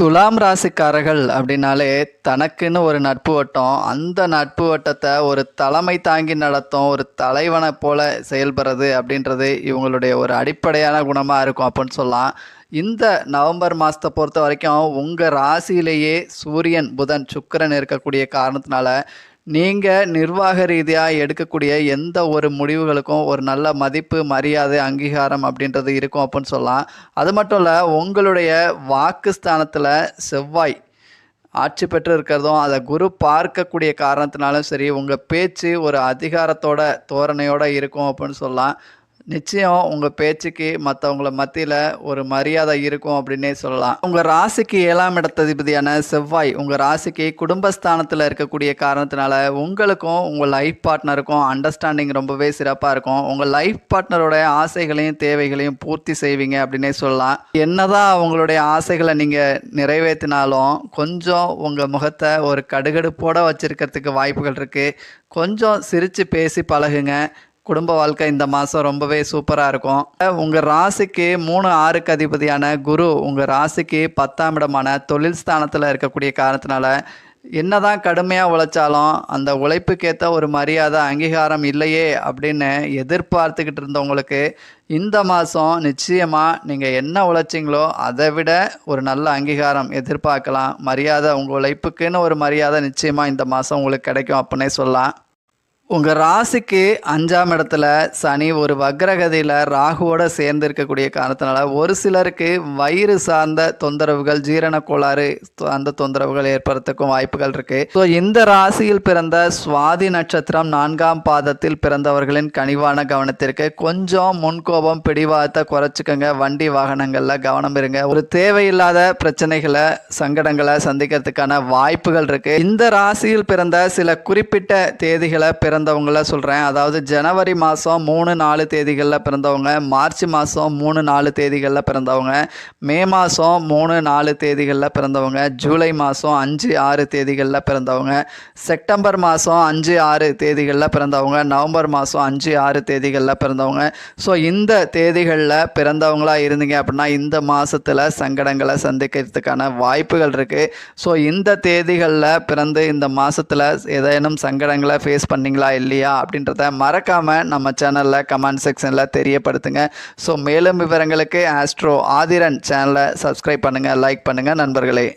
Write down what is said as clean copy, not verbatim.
துலாம் ராசிக்காரர்கள் அப்படின்னாலே தனக்குன்னு ஒரு நட்பு வட்டம், அந்த நட்பு வட்டத்தை ஒரு தலைமை தாங்கி நடத்தும் ஒரு தலைவனை போல செயல்படுறது அப்படின்றது இவங்களுடைய ஒரு அடிப்படையான குணமாக இருக்கும் அப்படின்னு சொல்லலாம். இந்த நவம்பர் மாதத்தை பொறுத்த வரைக்கும் உங்கள் ராசியிலேயே சூரியன், புதன், சுக்கிரன் இருக்கக்கூடிய காரணத்தினால நீங்கள் நிர்வாக ரீதியாக எடுக்கக்கூடிய எந்த ஒரு முடிவுகளுக்கும் ஒரு நல்ல மதிப்பு, மரியாதை, அங்கீகாரம் அப்படின்றது இருக்கும் அப்படின்னு சொல்லலாம். அது மட்டும் இல்லை, உங்களுடைய வாக்குஸ்தானத்தில் செவ்வாய் ஆட்சி பெற்று இருக்கிறதும் அதை குரு பார்க்கக்கூடிய காரணத்தினாலும் சரி, உங்கள் பேச்சு ஒரு அதிகாரத்தோட தோரணையோடு இருக்கும் அப்படின்னு சொல்லலாம். நிச்சயம் உங்கள் பேச்சுக்கு மற்றவங்கள மத்தியில் ஒரு மரியாதை இருக்கும் அப்படின்னே சொல்லலாம். உங்கள் ராசிக்கு 7ஆம் இடத்ததிபதியான செவ்வாய் உங்கள் ராசிக்கு குடும்பஸ்தானத்தில் இருக்கக்கூடிய காரணத்தினால உங்களுக்கும் உங்கள் லைஃப் பார்ட்னருக்கும் அண்டர்ஸ்டாண்டிங் ரொம்பவே சிறப்பாக இருக்கும். உங்கள் லைஃப் பார்ட்னரோட ஆசைகளையும் தேவைகளையும் பூர்த்தி செய்வீங்க அப்படின்னே சொல்லலாம். என்னதான் அவங்களுடைய ஆசைகளை நீங்கள் நிறைவேற்றினாலும் கொஞ்சம் உங்கள் முகத்தை ஒரு கடுகடுப்போடு வச்சுருக்கிறதுக்கு வாய்ப்புகள் இருக்குது. கொஞ்சம் சிரித்து பேசி பழகுங்க. குடும்ப வாழ்க்கை இந்த மாதம் ரொம்பவே சூப்பராக இருக்கும். உங்கள் ராசிக்கு 3-6க்கு அதிபதியான குரு உங்கள் ராசிக்கு 10ஆம் இடமான தொழில் ஸ்தானத்தில் இருக்கக்கூடிய காரணத்தினால என்னதான் கடுமையாக உழைச்சாலும் அந்த உழைப்புக்கேற்ற ஒரு மரியாதை, அங்கீகாரம் இல்லையே அப்படின்னு எதிர்பார்த்துக்கிட்டு இருந்தவங்களுக்கு இந்த மாதம் நிச்சயமாக நீங்கள் என்ன உழைச்சிங்களோ அதை விட ஒரு நல்ல அங்கீகாரம் எதிர்பார்க்கலாம். மரியாதை, உங்கள் உழைப்புக்குன்னு ஒரு மரியாதை நிச்சயமாக இந்த மாதம் உங்களுக்கு கிடைக்கும் அப்படின்னே சொல்லலாம். உங்கள் ராசிக்கு 5ஆம் இடத்துல சனி ஒரு வக்ரகதியில் ராகுவோடு சேர்ந்து இருக்கக்கூடிய காரணத்தினால ஒரு சிலருக்கு வயிறு சார்ந்த தொந்தரவுகள், ஜீரண கோளாறு அந்த தொந்தரவுகள் ஏற்படுறதுக்கும் வாய்ப்புகள் இருக்குது. ஸோ இந்த ராசியில் பிறந்த சுவாதி நட்சத்திரம் 4ஆம் பாதத்தில் பிறந்தவர்களின் கனிவான கவனத்திற்கு கொஞ்சம் முன்கோபம், பிடிவாதத்தை குறைச்சிக்கோங்க. வண்டி வாகனங்களில் கவனம் இருங்க. ஒரு தேவையில்லாத பிரச்சனைகளை, சங்கடங்களை சந்திக்கிறதுக்கான வாய்ப்புகள் இருக்குது. இந்த ராசியில் பிறந்த சில குறிப்பிட்ட தேதிகளை பிறந்தவங்கள சொல்கிறேன். அதாவது ஜனவரி மாதம் 3-4 தேதிகளில் பிறந்தவங்க, மார்ச் மாதம் 3-4 தேதிகளில் பிறந்தவங்க, மே மாதம் 3-4 தேதிகளில் பிறந்தவங்க, ஜூலை மாதம் 5-6 தேதிகளில் பிறந்தவங்க, செப்டம்பர் மாதம் 5-6 தேதிகளில் பிறந்தவங்க, நவம்பர் மாதம் 5-6 தேதிகளில் பிறந்தவங்க. ஸோ இந்த தேதிகளில் பிறந்தவங்களாக இருந்தீங்க அப்படின்னா இந்த மாதத்தில் சங்கடங்களை சந்திக்கிறதுக்கான வாய்ப்புகள் இருக்குது. ஸோ இந்த தேதிகளில் பிறந்து இந்த மாதத்தில் ஏதேனும் சங்கடங்களை ஃபேஸ் பண்ணிங்களா இல்லையா அப்படின்றத மறக்காமல் நம்ம சேனலில் கமெண்ட் செக்ஷனில் தெரியப்படுத்துங்க. ஸோ மேலும் விவரங்களுக்கு ஆஸ்ட்ரோ ஆதிரன் சேனலை சப்ஸ்கிரைப் பண்ணுங்கள், லைக் பண்ணுங்கள் நண்பர்களே.